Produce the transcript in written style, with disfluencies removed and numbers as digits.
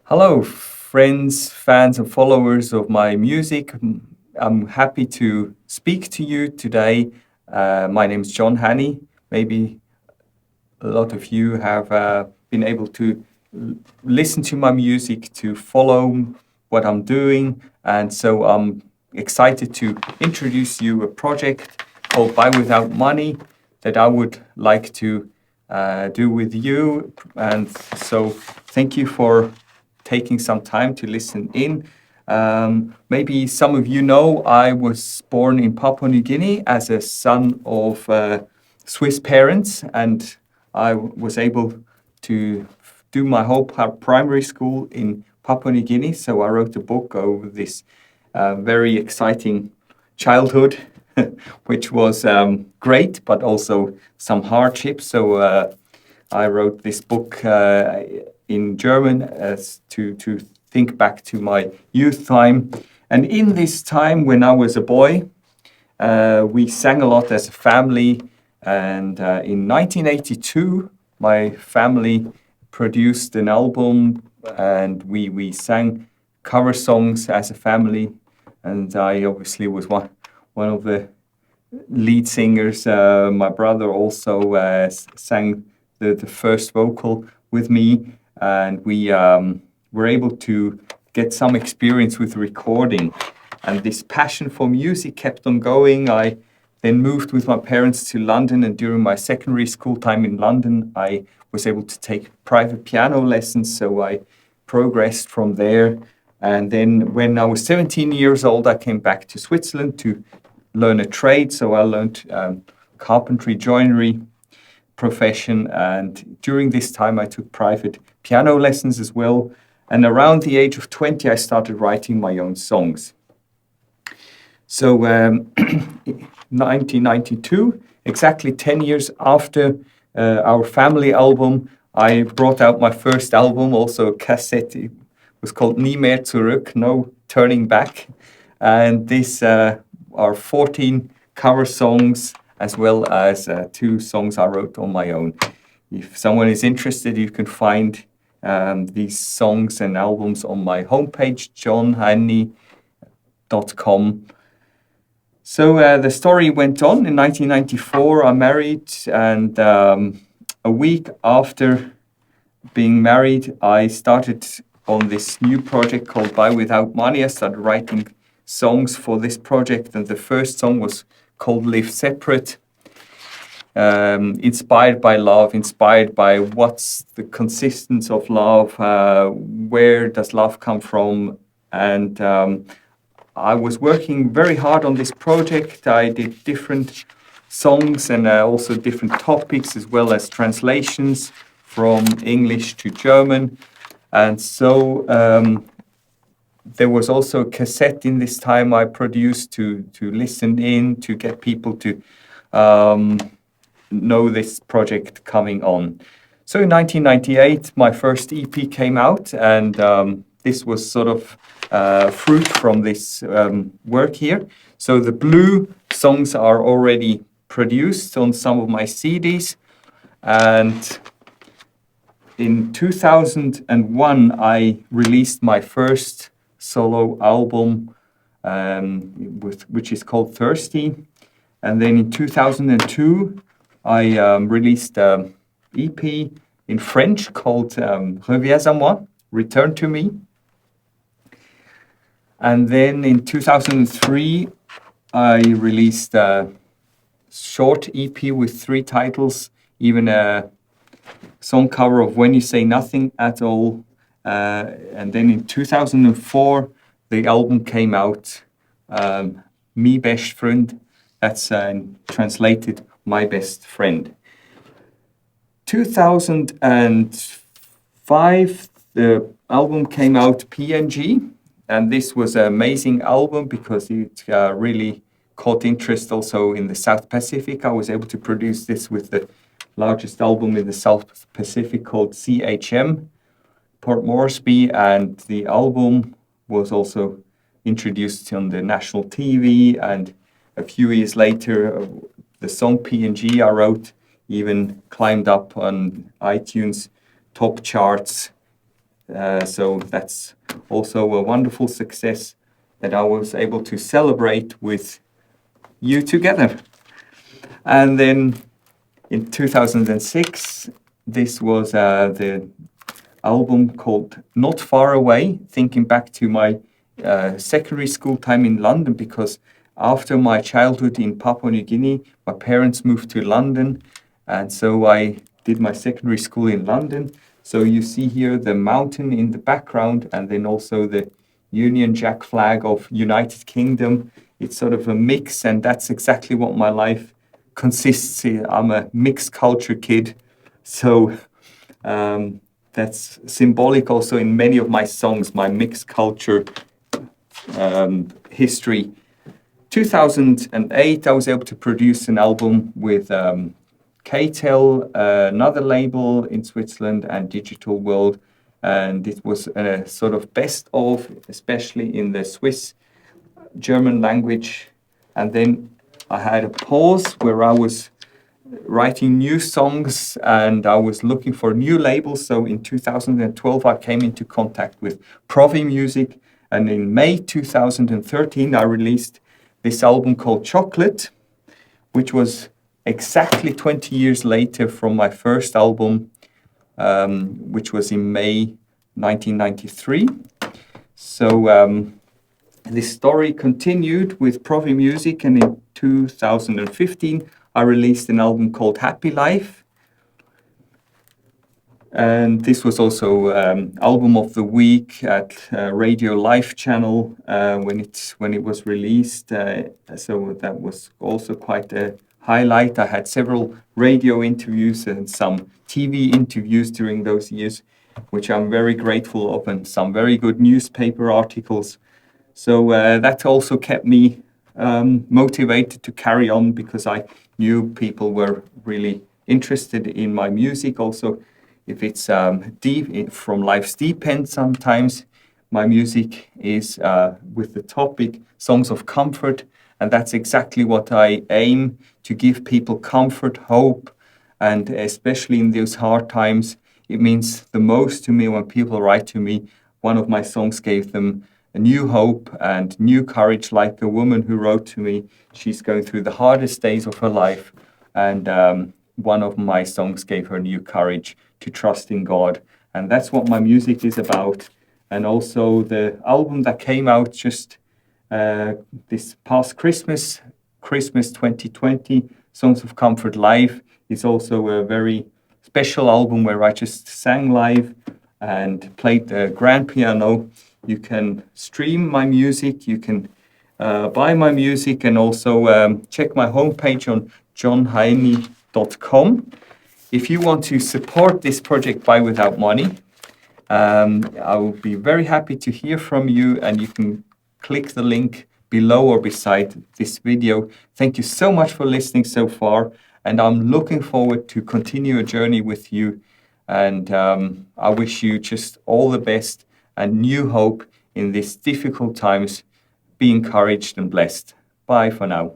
Hello, friends, fans, and followers of my music. I'm happy to speak to you today. My name is John Hanny. Maybe a lot of you have been able to listen to my music, to follow what I'm doing. And so I'm excited to introduce you a project called Buy Without Money that I would like to do with you. And so thank you for taking some time to listen in. Maybe some of you know I was born in Papua New Guinea as a son of Swiss parents, and I was able to do my whole primary school in Papua New Guinea. So I wrote a book over this very exciting childhood, which was great, but also some hardships. So I wrote this book in German as to think back to my youth time. And in this time, when I was a boy, we sang a lot as a family. And in 1982, my family produced an album, and we sang cover songs as a family. And I obviously was one of the lead singers. My brother also sang the first vocal with me, and we were able to get some experience with recording. And this passion for music kept on going. I then moved with my parents to London, and during my secondary school time in London, I was able to take private piano lessons, so I progressed from there. And then when I was 17 years old, I came back to Switzerland to learn a trade. So I learned carpentry, joinery profession. And during this time, I took private piano lessons as well. And around the age of 20, I started writing my own songs. So 1992, exactly 10 years after our family album, I brought out my first album, also a cassette. It was called Nie mehr zurück, No Turning Back. And these are 14 cover songs, as well as 2 songs I wrote on my own. If someone is interested, you can find these songs and albums on my homepage, johnhanny.com. So the story went on. In 1994, I married, and a week after being married, I started on this new project called Buy Without Money. I started writing songs for this project, and the first song was called Live Separate. Inspired by love, inspired by what's the consistence of love, where does love come from, and I was working very hard on this project. I did different songs and also different topics, as well as translations from English to German. And so there was also a cassette in this time I produced to listen in, to get people to know this project coming on. So in 1998, my first EP came out, and this was sort of fruit from this work here. So the blue songs are already produced on some of my CDs. And in 2001, I released my first solo album, which is called Thirsty. And then in 2002, I released an EP in French called Reviens à moi, Return to Me. And then in 2003, I released a short EP with 3 titles, even a song cover of When You Say Nothing at All. And then in 2004, the album came out, Mi Best Friend. That's translated, My Best Friend. 2005, the album came out, PNG. And this was an amazing album because it really caught interest also in the South Pacific. I was able to produce this with the largest album in the South Pacific called CHM, Port Moresby, and the album was also introduced on the national TV, and a few years later, the song PNG I wrote even climbed up on iTunes top charts So that's also a wonderful success that I was able to celebrate with you together. And then in 2006, this was the album called Not Far Away, thinking back to my secondary school time in London, because after my childhood in Papua New Guinea, my parents moved to London, and so I did my secondary school in London. So you see here the mountain in the background, and then also the Union Jack flag of United Kingdom. It's sort of a mix, and that's exactly what my life consists in. I'm a mixed culture kid, so that's symbolic also in many of my songs, my mixed culture history. 2008, I was able to produce an album with KTEL, another label in Switzerland, and Digital World. And it was a sort of best of, especially in the Swiss German language. And then I had a pause where I was writing new songs and I was looking for new labels. So in 2012, I came into contact with Provi Music. And in May 2013, I released this album called Chocolate, which was exactly 20 years later from my first album, which was in May 1993. So this story continued with Provi Music, and in 2015, I released an album called Happy Life. And this was also album of the week at Radio Life channel when it was released. So that was also quite a highlight. I had several radio interviews and some TV interviews during those years, which I'm very grateful of, and some very good newspaper articles. So that also kept me motivated to carry on, because I knew people were really interested in my music. Also, if it's deep from life's deep end, sometimes my music is with the topic songs of comfort, and that's exactly what I aim to give people: comfort, hope, and especially in those hard times, it means the most to me when people write to me. One of my songs gave them a new hope and new courage, like a woman who wrote to me. She's going through the hardest days of her life, and one of my songs gave her new courage to trust in God. And that's what my music is about. And also the album that came out just this past Christmas 2020, Songs of Comfort Live, is also a very special album where I just sang live and played the grand piano. You can stream my music, you can buy my music, and also check my homepage on johnheine.com. If you want to support this project by Without Money, I will be very happy to hear from you, and you can click the link below or beside this video. Thank you so much for listening so far, and I'm looking forward to continue a journey with you. And I wish you just all the best and new hope in these difficult times. Be encouraged and blessed. Bye for now.